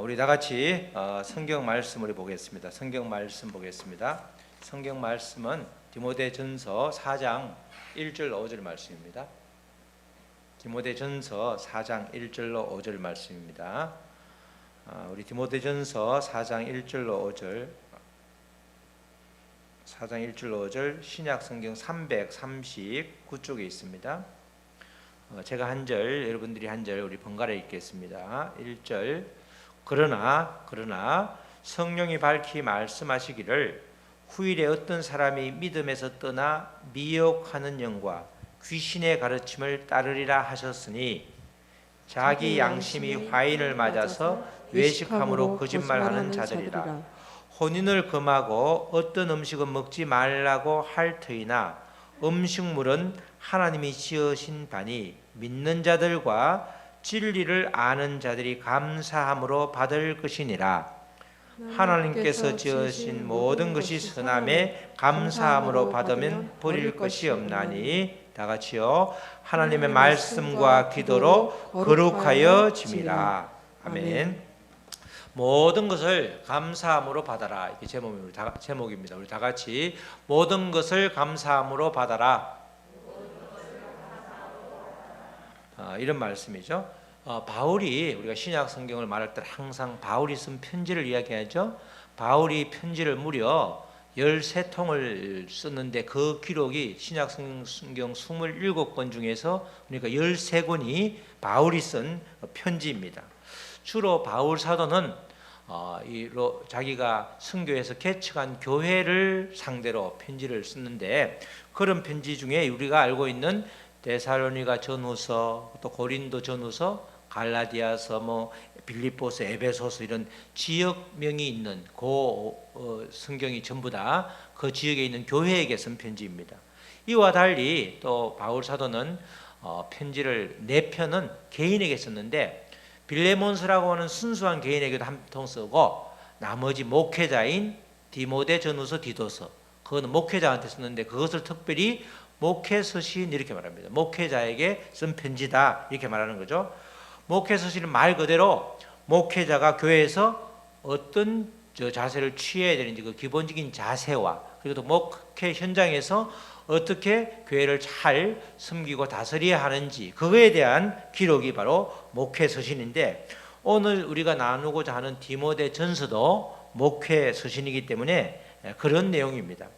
우리 다 같이 성경 말씀을 보겠습니다. 성경 말씀 보겠습니다. 성경 말씀은 디모데전서 4장 1절 5절 말씀입니다. 디모데전서 4장 1절로 5절 말씀입니다. 우리 디모데전서 4장 1절로 5절 4장 1절로 5절 신약 성경 339쪽에 있습니다. 제가 한 절, 여러분들이 한 절 우리 번갈아 읽겠습니다. 1절 그러나 성령이 밝히 말씀하시기를 후일에 어떤 사람이 믿음에서 떠나 미혹하는 영과 귀신의 가르침을 따르리라 하셨으니 자기 양심이 화인을 맞아서 외식함으로 거짓말하는 자들이라. 혼인을 금하고 어떤 음식은 먹지 말라고 할 터이나 음식물은 하나님이 지으신 바니 믿는 자들과 진리를 아는 자들이 감사함으로 받을 것이니라. 하나님께서 지으신 모든 것이 선함에 감사함으로 받으면 버릴 것이 없나니. 다 같이요. 하나님의 말씀과 기도로 거룩하여 짐이라. 아멘. 모든 것을 감사함으로 받아라. 이게 제목입니다. 우리 다 같이 모든 것을 감사함으로 받아라. 이런 말씀이죠. 바울이 우리가 신약 성경을 말할 때 항상 바울이 쓴 편지를 이야기하죠. 바울이 편지를 무려 13통을 썼는데 그 기록이 신약 성경 27권 중에서 그러니까 13권이 바울이 쓴 편지입니다. 주로 바울 사도는 자기가 선교해서 개척한 교회를 상대로 편지를 쓰는데 그런 편지 중에 우리가 알고 있는 데살로니가 전후서, 또 고린도 전후서, 갈라디아서, 빌립보서, 에베소서 이런 지역명이 있는 성경이 전부 다 그 지역에 있는 교회에게 쓴 편지입니다. 이와 달리 또 바울 사도는 편지를 4편은 개인에게 썼는데 빌레몬스라고 하는 순수한 개인에게도 한 통 쓰고 나머지 목회자인 디모데 전후서, 디도서 그거는 목회자한테 썼는데 그것을 특별히 목회서신 이렇게 말합니다. 목회자에게 쓴 편지다 이렇게 말하는 거죠. 목회서신은 말 그대로 목회자가 교회에서 어떤 자세를 취해야 되는지 그 기본적인 자세와 그리고 또 목회 현장에서 어떻게 교회를 잘 섬기고 다스려야 하는지 그거에 대한 기록이 바로 목회서신인데 오늘 우리가 나누고자 하는 디모데전서도 목회서신이기 때문에 그런 내용입니다.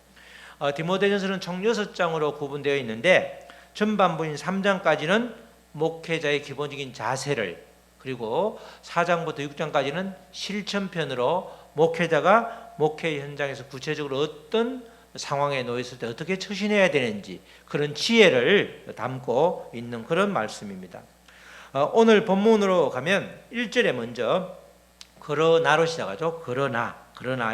디모데전서는 총 6장으로 구분되어 있는데 전반부인 3장까지는 목회자의 기본적인 자세를 그리고 4장부터 6장까지는 실천편으로 목회자가 목회 현장에서 구체적으로 어떤 상황에 놓였을 때 어떻게 처신해야 되는지 그런 지혜를 담고 있는 그런 말씀입니다. 오늘 본문으로 가면 1절에 먼저 그러나로 시작하죠. 그러나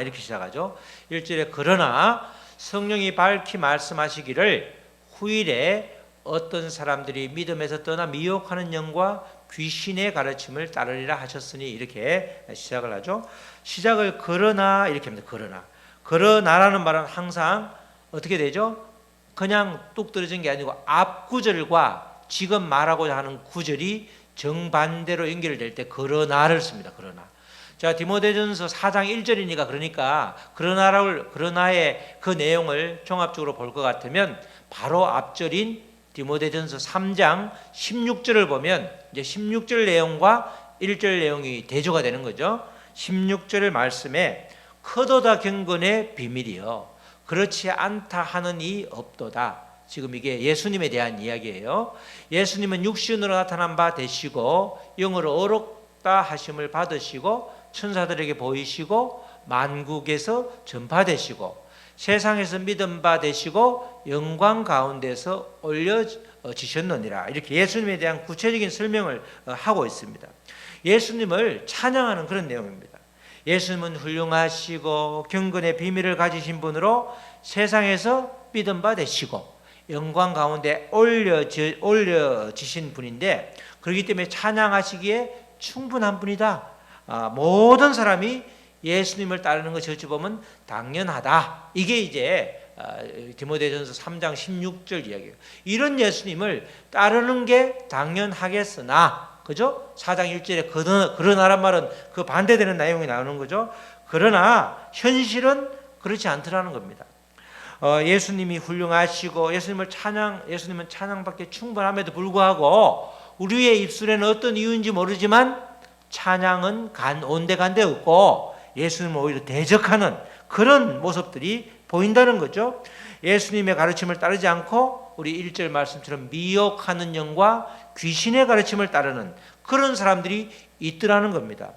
이렇게 시작하죠. 1절에 그러나 성령이 밝히 말씀하시기를 후일에 어떤 사람들이 믿음에서 떠나 미혹하는 영과 귀신의 가르침을 따르리라 하셨으니 이렇게 시작을 하죠. 시작을 그러나 이렇게 합니다. 그러나라는 말은 항상 어떻게 되죠? 그냥 뚝 떨어진 게 아니고 앞 구절과 지금 말하고자 하는 구절이 정반대로 연결될 때 그러나를 씁니다. 자, 디모데전서 4장 1절이니까 그러니까 그러나의 그 내용을 종합적으로 볼 것 같으면 바로 앞절인 디모데전서 3장 16절을 보면 이제 16절 내용과 1절 내용이 대조가 되는 거죠. 16절 말씀에 크도다 경건의 비밀이요 그렇지 않다 하는 이 없도다. 지금 이게 예수님에 대한 이야기예요. 예수님은 육신으로 나타난 바 되시고 영으로 어록다 하심을 받으시고 천사들에게 보이시고 만국에서 전파되시고 세상에서 믿음 바 되시고 영광 가운데서 올려지셨느니라. 이렇게 예수님에 대한 구체적인 설명을 하고 있습니다. 예수님을 찬양하는 그런 내용입니다. 예수님은 훌륭하시고 경건의 비밀을 가지신 분으로 세상에서 믿음 바 되시고 영광 가운데 올려지신 분인데 그렇기 때문에 찬양하시기에 충분한 분이다. 모든 사람이 예수님을 따르는 것이 어찌 보면 당연하다. 이게 이제 디모데전서 3장 16절 이야기예요. 이런 예수님을 따르는 게 당연하겠으나 그죠? 4장 1절에 그러나란 말은 그 반대되는 내용이 나오는 거죠. 그러나 현실은 그렇지 않더라는 겁니다. 예수님이 훌륭하시고 예수님은 찬양받기에 충분함에도 불구하고 우리의 입술에는 어떤 이유인지 모르지만 찬양은 온데간데 없고 예수님을 오히려 대적하는 그런 모습들이 보인다는 거죠. 예수님의 가르침을 따르지 않고 우리 1절 말씀처럼 미혹하는 영과 귀신의 가르침을 따르는 그런 사람들이 있더라는 겁니다.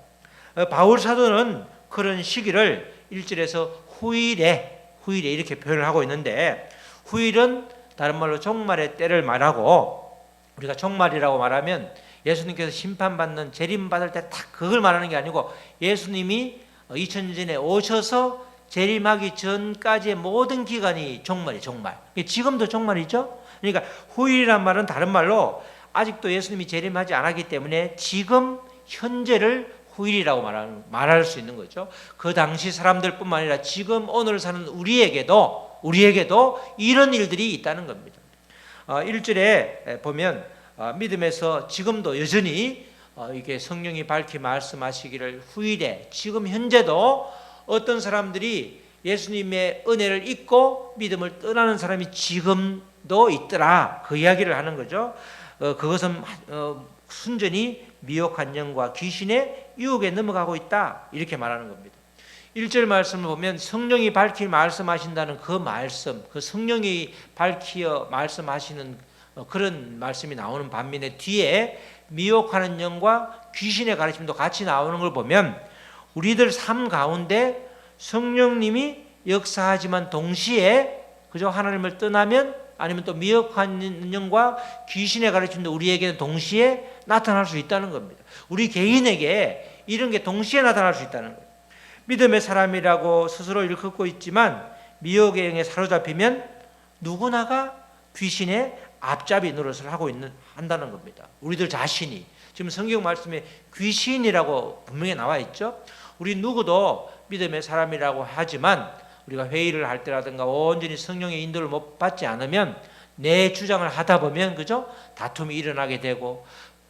바울 사도는 그런 시기를 1절에서 후일에 이렇게 표현을 하고 있는데, 후일은 다른 말로 종말의 때를 말하고, 우리가 종말이라고 말하면 예수님께서 심판받는 재림받을 때 딱 그걸 말하는 게 아니고 예수님이 2000년 전에 오셔서 재림하기 전까지의 모든 기간이 종말. 지금도 종말이죠. 그러니까 후일이란 말은 다른 말로 아직도 예수님이 재림하지 않았기 때문에 지금 현재를 후일이라고 말할 수 있는 거죠. 그 당시 사람들뿐만 아니라 지금 오늘 사는 우리에게도 이런 일들이 있다는 겁니다. 1절에 보면 믿음에서 지금도 여전히 이게 성령이 밝히 말씀하시기를 후일에 지금 현재도 어떤 사람들이 예수님의 은혜를 잊고 믿음을 떠나는 사람이 지금도 있더라, 그 이야기를 하는 거죠. 그것은 순전히 미혹한 영과 귀신의 유혹에 넘어가고 있다, 이렇게 말하는 겁니다. 1절 말씀을 보면 성령이 밝히 말씀하신다는 그 말씀, 그 성령이 밝히어 말씀하시는 그런 말씀이 나오는 반면에 뒤에 미혹하는 영과 귀신의 가르침도 같이 나오는 걸 보면 우리들 삶 가운데 성령님이 역사하지만 동시에 그저 하나님을 떠나면 아니면 또 미혹한 영과 귀신의 가르침도 우리에게는 동시에 나타날 수 있다는 겁니다. 우리 개인에게 이런 게 동시에 나타날 수 있다는 거예요. 믿음의 사람이라고 스스로 일컫고 있지만 미혹의 영에 사로잡히면 누구나가 귀신의 앞잡이 노릇을 한다는 겁니다. 우리들 자신이 지금 성경 말씀에 귀신이라고 분명히 나와 있죠. 우리 누구도 믿음의 사람이라고 하지만 우리가 회의를 할 때라든가 온전히 성령의 인도를 못 받지 않으면 내 주장을 하다 보면 그죠? 다툼이 일어나게 되고,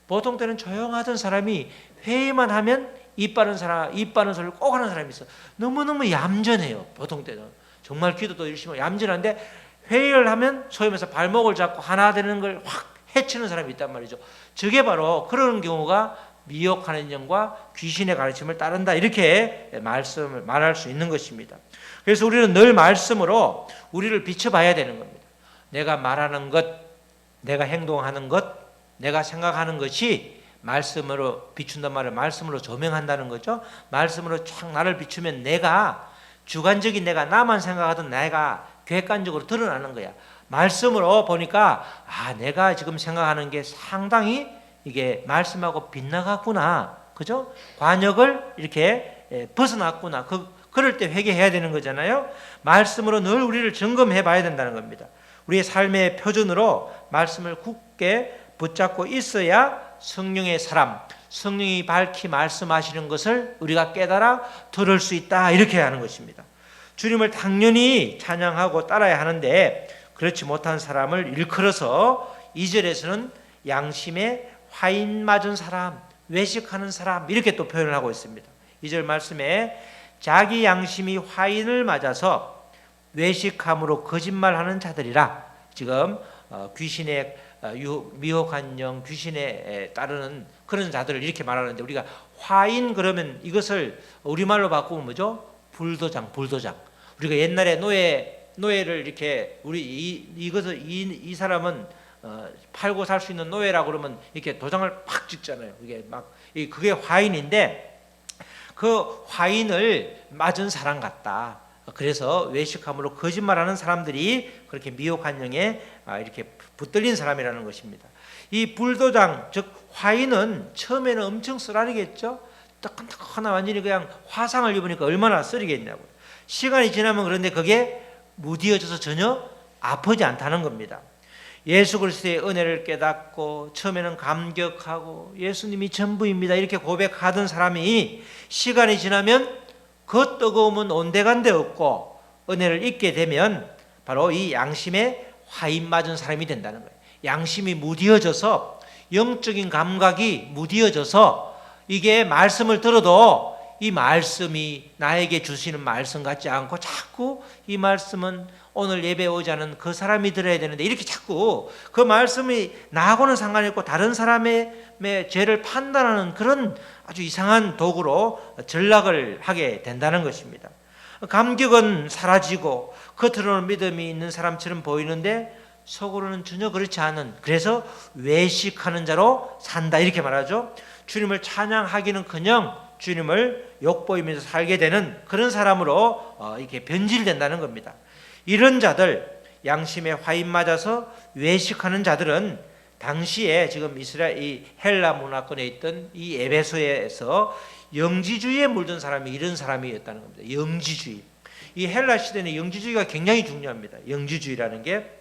보통 때는 조용하던 사람이 회의만 하면 입 바른 소리를 꼭 하는 사람이 있어. 너무너무 얌전해요. 보통 때는 정말 기도도 열심히 얌전한데 회의를 하면 소위 말해서 발목을 잡고 하나 되는 걸 확 해치는 사람이 있단 말이죠. 저게 바로 그런 경우가 미혹하는 영과 귀신의 가르침을 따른다, 이렇게 말할 수 있는 것입니다. 그래서 우리는 늘 말씀으로 우리를 비춰봐야 되는 겁니다. 내가 말하는 것, 내가 행동하는 것, 내가 생각하는 것이 말씀으로 비춘단 말을 말씀으로 조명한다는 거죠. 말씀으로 쫙 나를 비추면 내가 주관적인 나만 생각하던 내가 객관적으로 드러나는 거야. 말씀으로 보니까 내가 지금 생각하는 게 상당히 이게 말씀하고 빗나갔구나, 그죠? 관역을 이렇게 벗어났구나. 그럴 때 회개해야 되는 거잖아요. 말씀으로 늘 우리를 점검해 봐야 된다는 겁니다. 우리의 삶의 표준으로 말씀을 굳게 붙잡고 있어야 성령의 사람, 성령이 밝히 말씀하시는 것을 우리가 깨달아 들을 수 있다, 이렇게 하는 것입니다. 주님을 당연히 찬양하고 따라야 하는데 그렇지 못한 사람을 일컬어서 2절에서는 양심에 화인 맞은 사람, 외식하는 사람, 이렇게 또 표현을 하고 있습니다. 2절 말씀에 자기 양심이 화인을 맞아서 외식함으로 거짓말하는 자들이라, 지금 귀신의 미혹한 영, 귀신에 따르는 그런 자들을 이렇게 말하는데, 우리가 화인 그러면 이것을 우리말로 바꾸면 뭐죠? 불도장. 우리가 옛날에 노예를 이렇게 이 사람은 팔고 살 수 있는 노예라고 그러면 이렇게 도장을 팍 찍잖아요. 그게 화인인데 그 화인을 맞은 사람 같다. 그래서 외식함으로 거짓말하는 사람들이 그렇게 미혹한 영에 이렇게 붙들린 사람이라는 것입니다. 이 불도장, 즉 화인은 처음에는 엄청 쓰라리겠죠. 따끈따끈한 완전히 그냥 화상을 입으니까 얼마나 쓰리겠냐고. 시간이 지나면 그런데 그게 무디어져서 전혀 아프지 않다는 겁니다. 예수 그리스도의 은혜를 깨닫고 처음에는 감격하고 예수님이 전부입니다 이렇게 고백하던 사람이 시간이 지나면 그 뜨거움은 온데간데 없고 은혜를 잊게 되면 바로 이 양심에 화인 맞은 사람이 된다는 거예요. 양심이 무디어져서 영적인 감각이 무디어져서 이게 말씀을 들어도 이 말씀이 나에게 주시는 말씀 같지 않고 자꾸 이 말씀은 오늘 예배 오지 않은 그 사람이 들어야 되는데 이렇게 자꾸 그 말씀이 나하고는 상관이 없고 다른 사람의 죄를 판단하는 그런 아주 이상한 도구로 전락을 하게 된다는 것입니다. 감격은 사라지고 겉으로는 믿음이 있는 사람처럼 보이는데 속으로는 전혀 그렇지 않은, 그래서 외식하는 자로 산다 이렇게 말하죠. 주님을 찬양하기는커녕 주님을 욕보이면서 살게 되는 그런 사람으로 이렇게 변질된다는 겁니다. 이런 자들, 양심에 화인 맞아서 외식하는 자들은 당시에 지금 이 헬라 문화권에 있던 이 에베소에서 영지주의에 물든 사람이 이런 사람이었다는 겁니다. 영지주의. 이 헬라 시대는 영지주의가 굉장히 중요합니다. 영지주의라는 게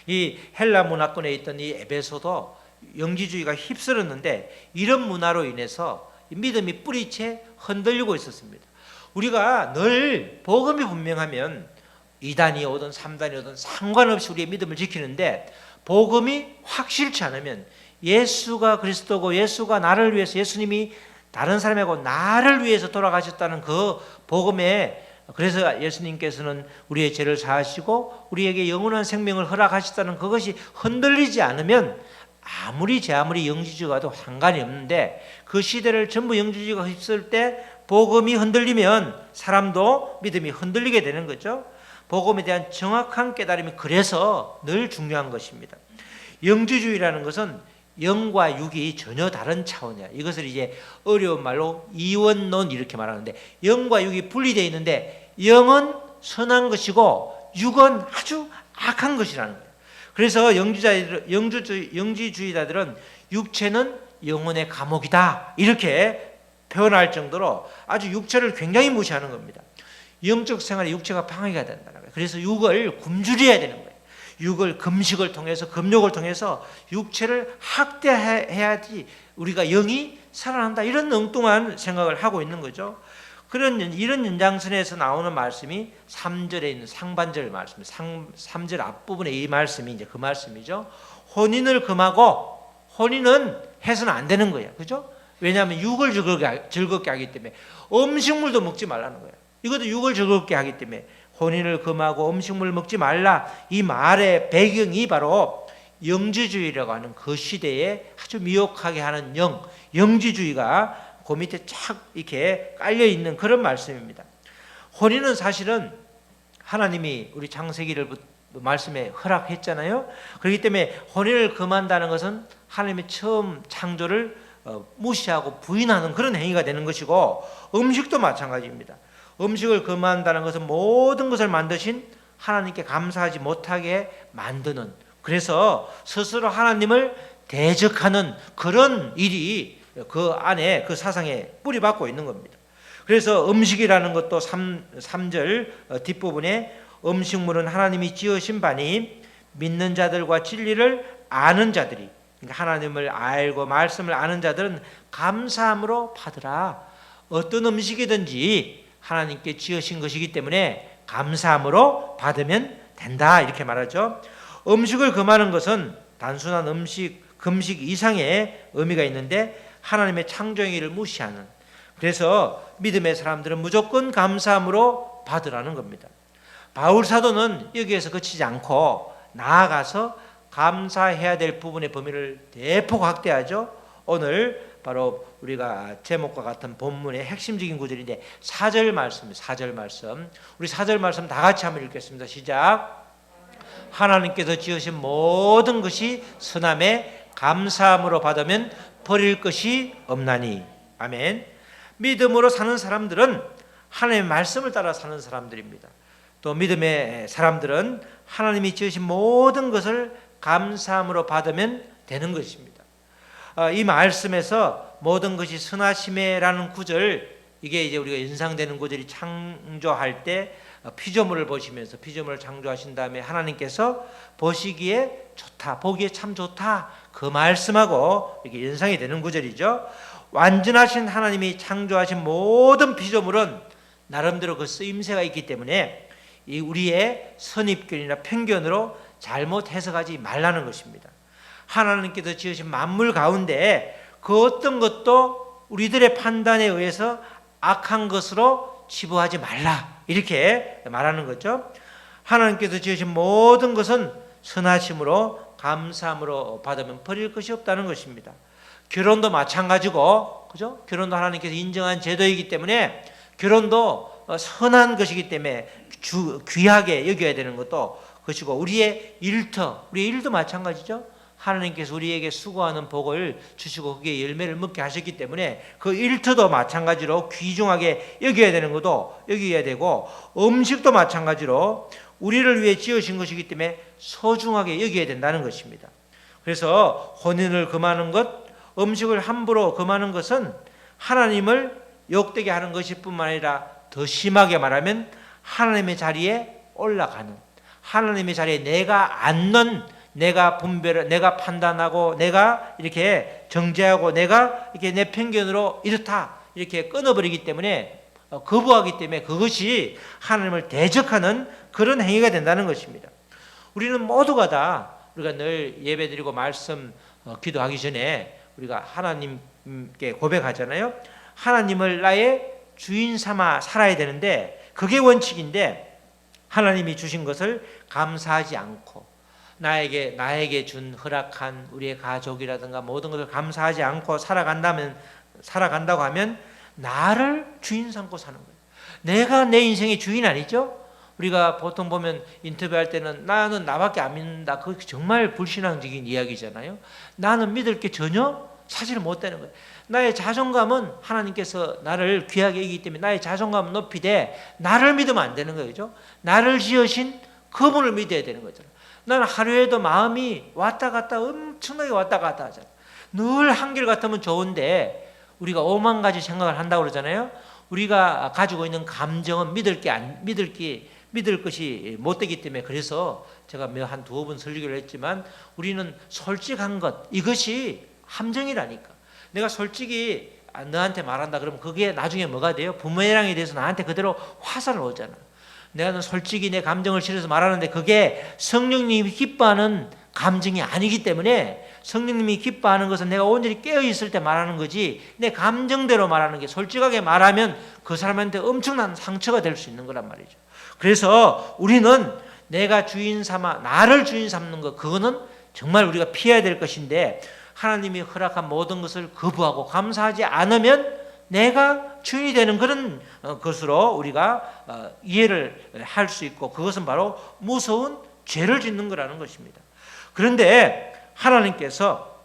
이 헬라 문화권에 있던 이 에베소도 영지주의가 휩쓸었는데 이런 문화로 인해서 믿음이 뿌리채 흔들리고 있었습니다. 우리가 늘 복음이 분명하면 2단이 오든 3단이 오든 상관없이 우리의 믿음을 지키는데 복음이 확실치 않으면 예수가 그리스도고 예수가 나를 위해서, 예수님이 다른 사람하고 나를 위해서 돌아가셨다는 그 복음에, 그래서 예수님께서는 우리의 죄를 사하시고 우리에게 영원한 생명을 허락하셨다는 그것이 흔들리지 않으면 아무리 영지주의가도 상관이 없는데 그 시대를 전부 영지주의가 휩쓸 때 복음이 흔들리면 사람도 믿음이 흔들리게 되는 거죠. 복음에 대한 정확한 깨달음이 그래서 늘 중요한 것입니다. 영지주의라는 것은 영과 육이 전혀 다른 차원이야. 이것을 이제 어려운 말로 이원론 이렇게 말하는데, 영과 육이 분리되어 있는데 영은 선한 것이고 육은 아주 악한 것이라는 거예요. 그래서 영지주의자들은 육체는 영혼의 감옥이다 이렇게 표현할 정도로 아주 육체를 굉장히 무시하는 겁니다. 영적 생활에 육체가 방해가 된다는 거예요. 그래서 육을 굶주려야 되는 거예요. 육을 금식을 통해서, 금욕을 통해서 육체를 학대해야지 우리가 영이 살아난다, 이런 엉뚱한 생각을 하고 있는 거죠. 이런 연장선에서 나오는 말씀이 3절에 있는 상반절 말씀, 3절 앞부분에 이 말씀이 이제 그 말씀이죠. 혼인을 금하고, 혼인은 해서는 안 되는 거예요. 그죠? 왜냐하면 육을 즐겁게 하기 때문에. 음식물도 먹지 말라는 거예요. 이것도 육을 즐겁게 하기 때문에 혼인을 금하고 음식물 먹지 말라, 이 말의 배경이 바로 영지주의라고 하는 그 시대에 아주 미혹하게 하는 영지주의가 그 밑에 쫙 이렇게 깔려 있는 그런 말씀입니다. 혼인은 사실은 하나님이 우리 창세기를 말씀에 허락했잖아요. 그렇기 때문에 혼인을 금한다는 것은 하나님의 처음 창조를 무시하고 부인하는 그런 행위가 되는 것이고, 음식도 마찬가지입니다. 음식을 금한다는 것은 모든 것을 만드신 하나님께 감사하지 못하게 만드는, 그래서 스스로 하나님을 대적하는 그런 일이 그 안에, 그 사상에 뿌리박고 있는 겁니다. 그래서 음식이라는 것도 3절 뒷부분에 음식물은 하나님이 지으신 바니 믿는 자들과 진리를 아는 자들이, 그러니까 하나님을 알고 말씀을 아는 자들은 감사함으로 받으라. 어떤 음식이든지 하나님께 지으신 것이기 때문에 감사함으로 받으면 된다 이렇게 말하죠. 음식을 금하는 것은 단순한 금식 이상의 의미가 있는데 하나님의 창조행위를 무시하는, 그래서 믿음의 사람들은 무조건 감사함으로 받으라는 겁니다. 바울 사도는 여기에서 그치지 않고 나아가서 감사해야 될 부분의 범위를 대폭 확대하죠. 오늘 바로 우리가 제목과 같은 본문의 핵심적인 구절인데 4절 말씀. 우리 4절 말씀 다 같이 한번 읽겠습니다. 시작. 하나님께서 지으신 모든 것이 선함에 감사함으로 받으면 버릴 것이 없나니. 아멘. 믿음으로 사는 사람들은 하나님의 말씀을 따라 사는 사람들입니다. 또 믿음의 사람들은 하나님이 지으신 모든 것을 감사함으로 받으면 되는 것입니다. 이 말씀에서 모든 것이 선하심에라는 구절, 이게 이제 우리가 연상되는 구절이 창조할 때 피조물을 보시면서 피조물을 창조하신 다음에 하나님께서 보시기에 좋다, 보기에 참 좋다, 그 말씀하고 이게 연상이 되는 구절이죠. 완전하신 하나님이 창조하신 모든 피조물은 나름대로 그 쓰임새가 있기 때문에 이 우리의 선입견이나 편견으로 잘못 해석하지 말라는 것입니다. 하나님께서 지으신 만물 가운데 그 어떤 것도 우리들의 판단에 의해서 악한 것으로 치부하지 말라, 이렇게 말하는 거죠. 하나님께서 지으신 모든 것은 선하심으로 감사함으로 받으면 버릴 것이 없다는 것입니다. 결혼도 마찬가지고, 그죠? 결혼도 하나님께서 인정한 제도이기 때문에 결혼도 선한 것이기 때문에 귀하게 여겨야 되는 것도 것이고, 우리의 일도 마찬가지죠. 하나님께서 우리에게 수고하는 복을 주시고 그게 열매를 먹게 하셨기 때문에 그 일터도 마찬가지로 귀중하게 여겨야 되는 것도 여겨야 되고, 음식도 마찬가지로 우리를 위해 지으신 것이기 때문에 소중하게 여겨야 된다는 것입니다. 그래서 혼인을 금하는 것, 음식을 함부로 금하는 것은 하나님을 욕되게 하는 것일 뿐만 아니라 더 심하게 말하면 하나님의 자리에 올라가는, 하나님의 자리에 내가 앉는, 내가 분별을, 내가 판단하고, 내가 이렇게 정죄하고, 내가 이렇게 내 편견으로 이렇다 이렇게 끊어버리기 때문에, 거부하기 때문에 그것이 하나님을 대적하는 그런 행위가 된다는 것입니다. 우리는 모두가 다, 우리가 늘 예배드리고 말씀 기도하기 전에 우리가 하나님께 고백하잖아요. 하나님을 나의 주인 삼아 살아야 되는데, 그게 원칙인데, 하나님이 주신 것을 감사하지 않고, 나에게 준 허락한 우리의 가족이라든가 모든 것을 감사하지 않고 살아간다고 하면 나를 주인 삼고 사는 거예요. 내가 내 인생의 주인 아니죠? 우리가 보통 보면 인터뷰할 때는 나는 나밖에 안 믿는다. 그게 정말 불신앙적인 이야기잖아요. 나는 믿을 게 전혀 사실 못 되는 거예요. 나의 자존감은 하나님께서 나를 귀하게 여기기 때문에 나의 자존감은 높이되 나를 믿으면 안 되는 거죠. 나를 지으신 그분을 믿어야 되는 거잖아요. 나는 하루에도 마음이 왔다 갔다 엄청나게 왔다 갔다 하잖아요. 늘 한결 같으면 좋은데 우리가 5만 가지 생각을 한다고 그러잖아요. 우리가 가지고 있는 감정은 믿을 것이 못 되기 때문에, 그래서 제가 한 두어 번 설교를 했지만 우리는 솔직한 것, 이것이 함정이라니까. 내가 솔직히 너한테 말한다 그러면 그게 나중에 뭐가 돼요? 부메랑이 돼서 나한테 그대로 화살을 오잖아. 내가 솔직히 내 감정을 실어서 말하는데 그게 성령님이 기뻐하는 감정이 아니기 때문에, 성령님이 기뻐하는 것은 내가 온전히 깨어있을 때 말하는 거지, 내 감정대로 말하는 게, 솔직하게 말하면 그 사람한테 엄청난 상처가 될 수 있는 거란 말이죠. 그래서 우리는 내가 주인 삼아, 나를 주인 삼는 것, 그거는 정말 우리가 피해야 될 것인데, 하나님이 허락한 모든 것을 거부하고 감사하지 않으면 내가 주인이 되는 그런 것으로 우리가 이해를 할 수 있고, 그것은 바로 무서운 죄를 짓는 거라는 것입니다. 그런데 하나님께서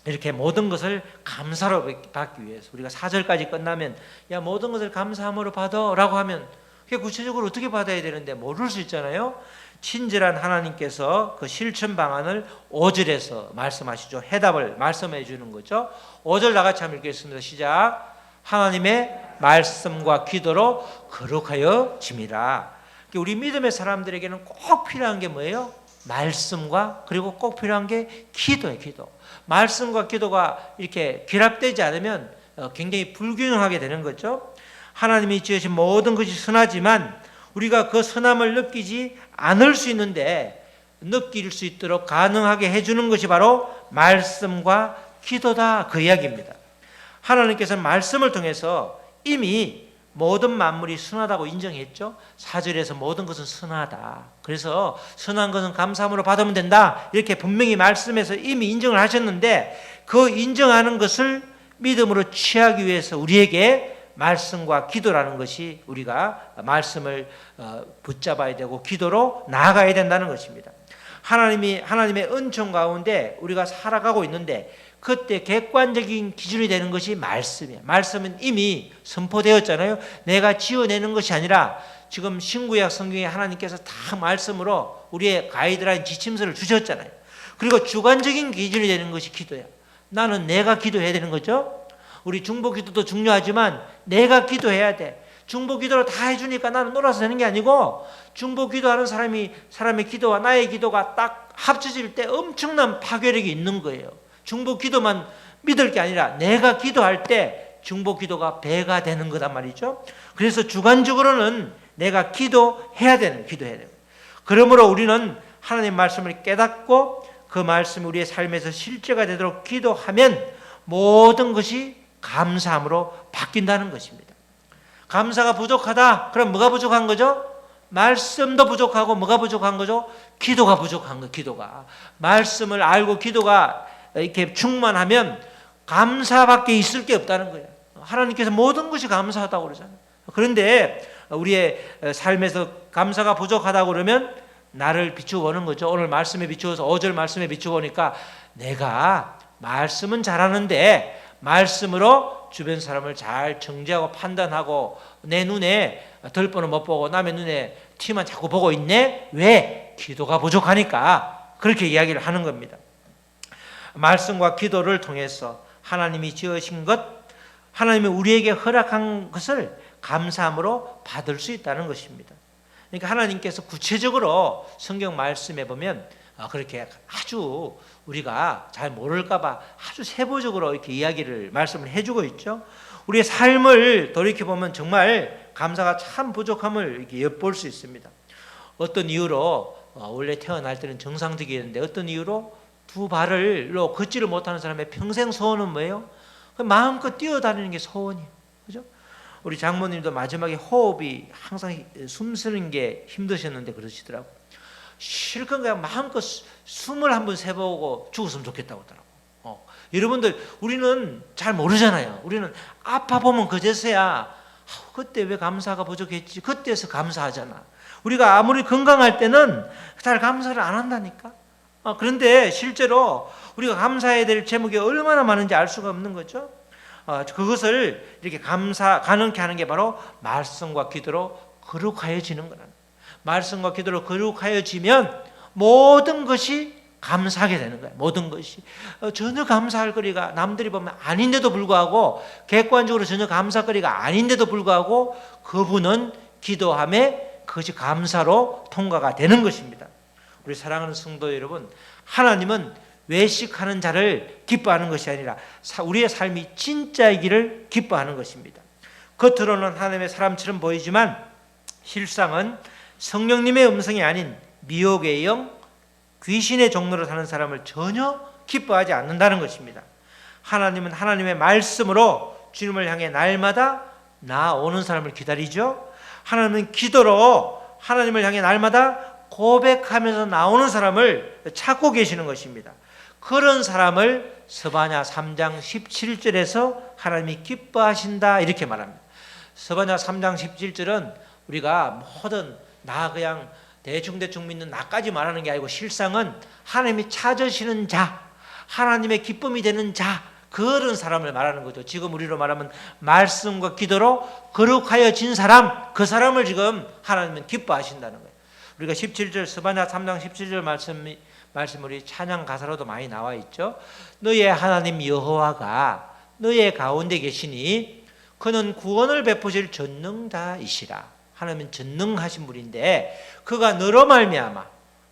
이렇게 모든 것을 감사로 받기 위해서, 우리가 4절까지 끝나면 야 모든 것을 감사함으로 받아 라고 하면 그게 구체적으로 어떻게 받아야 되는데 모를 수 있잖아요. 친절한 하나님께서 그 실천 방안을 5절에서 말씀하시죠. 해답을 말씀해 주는 거죠. 5절 나같이 한번 읽겠습니다. 시작. 하나님의 말씀과 기도로 거룩하여 짐이라. 우리 믿음의 사람들에게는 꼭 필요한 게 뭐예요? 말씀과, 그리고 꼭 필요한 게 기도예요. 기도. 말씀과 기도가 이렇게 결합되지 않으면 굉장히 불균형하게 되는 거죠. 하나님이 지으신 모든 것이 선하지만 우리가 그 선함을 느끼지 않을 수 있는데, 느낄 수 있도록 가능하게 해주는 것이 바로 말씀과 기도다, 그 이야기입니다. 하나님께서는 말씀을 통해서 이미 모든 만물이 선하다고 인정했죠. 4절에서 모든 것은 선하다. 그래서 선한 것은 감사함으로 받으면 된다, 이렇게 분명히 말씀에서 이미 인정을 하셨는데, 그 인정하는 것을 믿음으로 취하기 위해서 우리에게 말씀과 기도라는 것이, 우리가 말씀을 붙잡아야 되고 기도로 나아가야 된다는 것입니다. 하나님의 은총 가운데 우리가 살아가고 있는데, 그때 객관적인 기준이 되는 것이 말씀이에요. 말씀은 이미 선포되었잖아요. 내가 지어내는 것이 아니라 지금 신구약 성경에 하나님께서 다 말씀으로 우리의 가이드라인, 지침서를 주셨잖아요. 그리고 주관적인 기준이 되는 것이 기도야. 나는 내가 기도해야 되는 거죠. 우리 중보 기도도 중요하지만 내가 기도해야 돼. 중보 기도를 다 해주니까 나는 놀아서 되는 게 아니고, 중보 기도하는 사람의 기도와 나의 기도가 딱 합쳐질 때 엄청난 파괴력이 있는 거예요. 중보 기도만 믿을 게 아니라 내가 기도할 때 중보 기도가 배가 되는 거단 말이죠. 그래서 주관적으로는 내가 기도해야 되는. 그러므로 우리는 하나님 말씀을 깨닫고 그 말씀이 우리의 삶에서 실제가 되도록 기도하면 모든 것이 감사함으로 바뀐다는 것입니다. 감사가 부족하다. 그럼 뭐가 부족한 거죠? 말씀도 부족하고 뭐가 부족한 거죠? 기도가 부족한 거. 기도가 말씀을 알고 기도가 이렇게 충만하면 감사밖에 있을 게 없다는 거예요. 하나님께서 모든 것이 감사하다고 그러잖아요. 그런데 우리의 삶에서 감사가 부족하다고 그러면 나를 비추어보는 거죠. 오늘 말씀에 비추어서 5절 말씀에 비추어보니까 내가 말씀은 잘하는데 말씀으로 주변 사람을 잘 정죄하고 판단하고 내 눈에 덜보는 못 보고 남의 눈에 티만 자꾸 보고 있네? 왜? 기도가 부족하니까 그렇게 이야기를 하는 겁니다. 말씀과 기도를 통해서 하나님이 지으신 것, 하나님이 우리에게 허락한 것을 감사함으로 받을 수 있다는 것입니다. 그러니까 하나님께서 구체적으로 성경 말씀에 보면 그렇게 아주 우리가 잘 모를까 봐 아주 세부적으로 이렇게 이야기를 말씀을 해주고 있죠. 우리의 삶을 돌이켜보면 정말 감사가 참 부족함을 이렇게 엿볼 수 있습니다. 어떤 이유로 원래 태어날 때는 정상적이었는데 어떤 이유로 두 발로 걷지를 못하는 사람의 평생 소원은 뭐예요? 마음껏 뛰어다니는 게 소원이에요. 그죠? 우리 장모님도 마지막에 호흡이 항상 숨 쉬는 게 힘드셨는데 그러시더라고요. 실컷 그냥 마음껏 숨을 한번 세보고 죽었으면 좋겠다고 하더라고요. 여러분들 우리는 잘 모르잖아요. 우리는 아파 보면 그제서야 그때 왜 감사가 부족했지? 그때서 감사하잖아. 우리가 아무리 건강할 때는 잘 감사를 안 한다니까. 그런데 실제로 우리가 감사해야 될 제목이 얼마나 많은지 알 수가 없는 거죠. 그것을 이렇게 가능케 하는 게 바로 말씀과 기도로 거룩하여지는 거라는. 말씀과 기도로 거룩하여지면 모든 것이 감사하게 되는 거예요. 모든 것이 전혀 감사할 거리가 남들이 보면 아닌데도 불구하고 객관적으로 전혀 감사거리가 아닌데도 불구하고 그분은 기도함에 그것이 감사로 통과가 되는 것입니다. 우리 사랑하는 성도 여러분, 하나님은 외식하는 자를 기뻐하는 것이 아니라 우리의 삶이 진짜이기를 기뻐하는 것입니다. 겉으로는 하나님의 사람처럼 보이지만 실상은 성령님의 음성이 아닌 미혹의 영, 귀신의 종로로 사는 사람을 전혀 기뻐하지 않는다는 것입니다. 하나님은 하나님의 말씀으로 주님을 향해 날마다 나오는 사람을 기다리죠. 하나님은 기도로 하나님을 향해 날마다 고백하면서 나오는 사람을 찾고 계시는 것입니다. 그런 사람을 스바냐 3장 17절에서 하나님이 기뻐하신다 이렇게 말합니다. 스바냐 3장 17절은 우리가 모든 나 그냥 대충 믿는 나까지 말하는 게 아니고 실상은 하나님이 찾으시는 자, 하나님의 기쁨이 되는 자, 그런 사람을 말하는 거죠. 지금 우리로 말하면 말씀과 기도로 거룩하여진 사람, 그 사람을 지금 하나님은 기뻐하신다는 거예요. 우리가 17절 스바냐 3장 17절 말씀 우리 찬양 가사로도 많이 나와 있죠. 너의 하나님 여호와가 너의 가운데 계시니 그는 구원을 베푸실 전능자이시라. 하나님은 전능하신 분인데 그가 너로 말미암아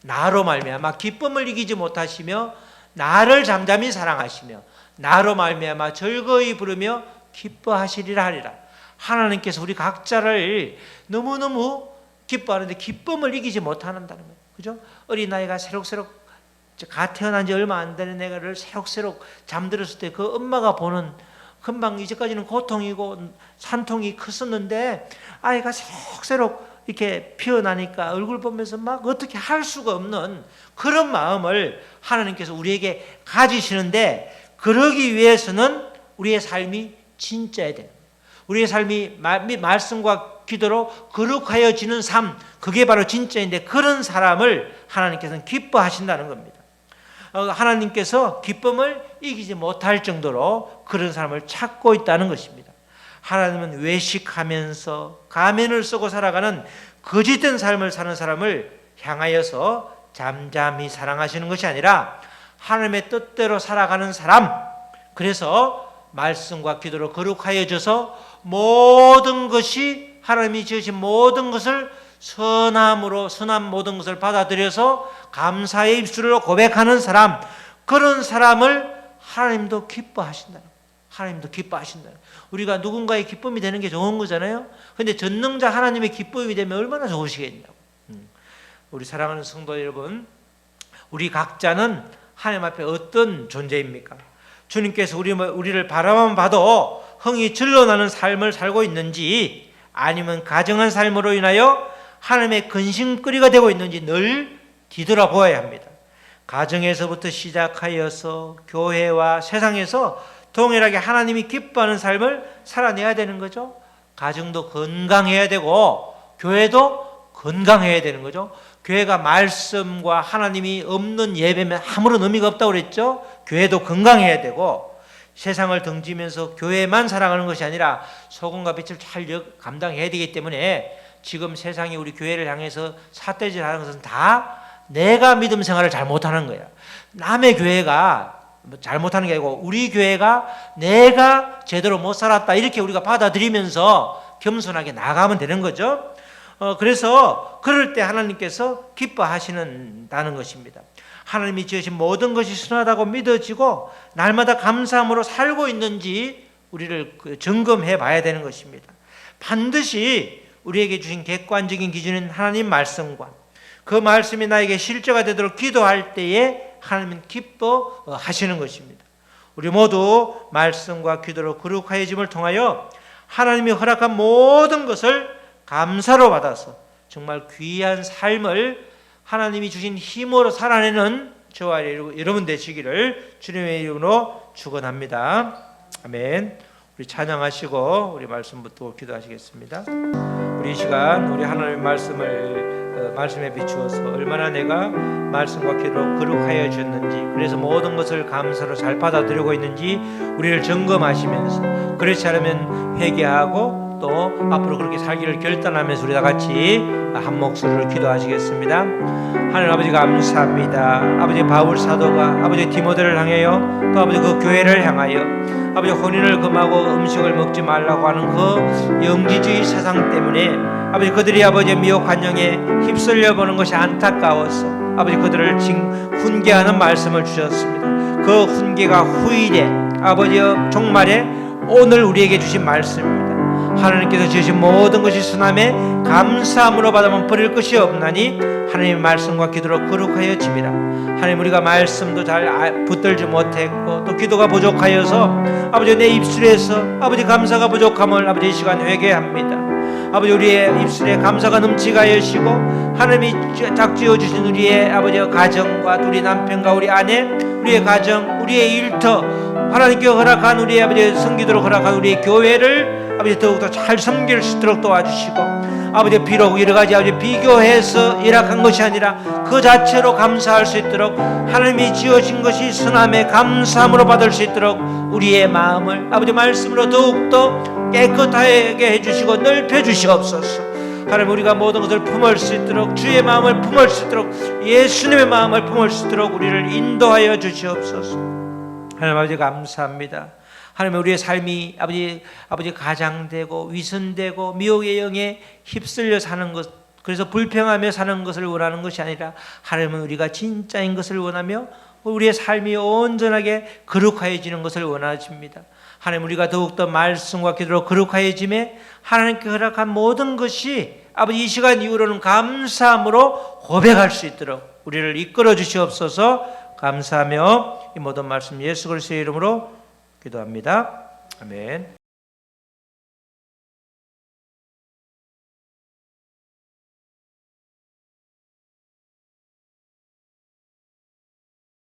나로 말미암아 기쁨을 이기지 못하시며 나를 잠잠히 사랑하시며 나로 말미암아 즐거이 부르며 기뻐하시리라 하리라. 하나님께서 우리 각자를 너무너무 기뻐하는데 기쁨을 이기지 못한다는 거예요. 그죠? 어린아이가 새록새록 갓 태어난 지 얼마 안 되는 애를 새록새록 잠들었을 때 그 엄마가 보는 금방 이제까지는 고통이고 산통이 컸었는데 아이가 새록새록 이렇게 피어나니까 얼굴 보면서 막 어떻게 할 수가 없는 그런 마음을 하나님께서 우리에게 가지시는데 그러기 위해서는 우리의 삶이 진짜야 돼요. 우리의 삶이 말씀과 기도로 거룩하여지는 삶, 그게 바로 진짜인데 그런 사람을 하나님께서는 기뻐하신다는 겁니다. 하나님께서 기쁨을 이기지 못할 정도로 그런 사람을 찾고 있다는 것입니다. 하나님은 외식하면서 가면을 쓰고 살아가는 거짓된 삶을 사는 사람을 향하여서 잠잠히 사랑하시는 것이 아니라 하나님의 뜻대로 살아가는 사람, 그래서 말씀과 기도로 거룩하여져서 모든 것이 하나님이 지으신 모든 것을 선함으로 선한 모든 것을 받아들여서 감사의 입술로 고백하는 사람, 그런 사람을 하나님도 기뻐하신다. 하나님도 기뻐하신다. 우리가 누군가의 기쁨이 되는 게 좋은 거잖아요. 그런데 전능자 하나님의 기쁨이 되면 얼마나 좋으시겠냐고. 우리 사랑하는 성도 여러분, 우리 각자는 하나님 앞에 어떤 존재입니까? 주님께서 우리를 바라만 봐도 흥이 절로나는 삶을 살고 있는지, 아니면 가정한 삶으로 인하여 하나님의 근심거리가 되고 있는지 늘 뒤돌아보아야 합니다. 가정에서부터 시작하여서 교회와 세상에서 동일하게 하나님이 기뻐하는 삶을 살아내야 되는 거죠. 가정도 건강해야 되고 교회도 건강해야 되는 거죠. 교회가 말씀과 하나님이 없는 예배면 아무런 의미가 없다고 그랬죠. 교회도 건강해야 되고, 세상을 등지면서 교회만 사랑하는 것이 아니라 소금과 빛을 잘 감당해야 되기 때문에, 지금 세상이 우리 교회를 향해서 삿대질하는 것은 다 내가 믿음 생활을 잘 못하는 거야. 남의 교회가 잘못하는 게 아니고 우리 교회가 내가 제대로 못 살았다, 이렇게 우리가 받아들이면서 겸손하게 나가면 되는 거죠. 그래서 그럴 때 하나님께서 기뻐하시는다는 것입니다. 하나님이 지으신 모든 것이 선하다고 믿어지고 날마다 감사함으로 살고 있는지 우리를 점검해 봐야 되는 것입니다. 반드시 우리에게 주신 객관적인 기준은 하나님 말씀과 그 말씀이 나에게 실제가 되도록 기도할 때에 하나님은 기뻐하시는 것입니다. 우리 모두 말씀과 기도로 거룩하여짐을 통하여 하나님이 허락한 모든 것을 감사로 받아서 정말 귀한 삶을 하나님이 주신 힘으로 살아내는 저와 여러분 되시기를 주님의 이름으로 축원합니다. 아멘. 우리 찬양하시고 우리 말씀 붙들고 기도하시겠습니다. 우리 이 시간 우리 하나님의 말씀에 비추어서 얼마나 내가 말씀과 기도로 거룩하여 주셨는지, 그래서 모든 것을 감사로 잘 받아들이고 있는지 우리를 점검하시면서, 그렇지 않으면 회개하고 또 앞으로 그렇게 살기를 결단하면서 우리 다 같이 한 목소리로 기도하시겠습니다. 하나님 아버지 감사합니다. 아버지 바울 사도가 아버지 디모데를 향하여 또 아버지 그 교회를 향하여 아버지 혼인을 금하고 음식을 먹지 말라고 하는 그 영지주의 사상 때문에 아버지 그들이 아버지 미혹 환영에 휩쓸려 보는 것이 안타까워서 아버지 그들을 훈계하는 말씀을 주셨습니다. 그 훈계가 후일에 아버지 종말에 오늘 우리에게 주신 말씀입니다. 하나님께서 주신 모든 것이 선함에 감사함으로 받으면 버릴 것이 없나니 하나님의 말씀과 기도로 거룩하여 짐이라. 하나님, 우리가 말씀도 잘 붙들지 못했고 또 기도가 부족하여서 아버지 내 입술에서 아버지 감사가 부족함을 아버지 이 시간 회개합니다. 아버지 우리의 입술에 감사가 넘치게 하시고 하나님이 짝지어 주신 우리의 아버지 가정과 우리 남편과 우리 아내, 우리의 가정, 우리의 일터, 하나님께 허락한 우리 아버지 성기도로 허락한 우리의 교회를 아버지 더욱더 잘 섬길 수 있도록 도와주시고, 아버지 비록 여러 가지 아버지 비교해서 일약한 것이 아니라 그 자체로 감사할 수 있도록 하나님이 지어진 것이 선함에 감사함으로 받을 수 있도록 우리의 마음을 아버지 말씀으로 더욱더 깨끗하게 해주시고 넓혀 주시옵소서. 하나님, 우리가 모든 것을 품을 수 있도록, 주의 마음을 품을 수 있도록, 예수님의 마음을 품을 수 있도록 우리를 인도하여 주시옵소서. 하나님 아버지 감사합니다. 하나님, 우리의 삶이 아버지 가장되고 위선되고 미혹의 영에 휩쓸려 사는 것, 그래서 불평하며 사는 것을 원하는 것이 아니라 하나님은 우리가 진짜인 것을 원하며 우리의 삶이 온전하게 거룩하여지는 것을 원하십니다. 하나님, 우리가 더욱더 말씀과 기도로 거룩하여짐에 하나님께 허락한 모든 것이 아버지 이 시간 이후로는 감사함으로 고백할 수 있도록 우리를 이끌어 주시옵소서. 감사하며 이 모든 말씀 예수 그리스도의 이름으로 기도합니다. 아멘.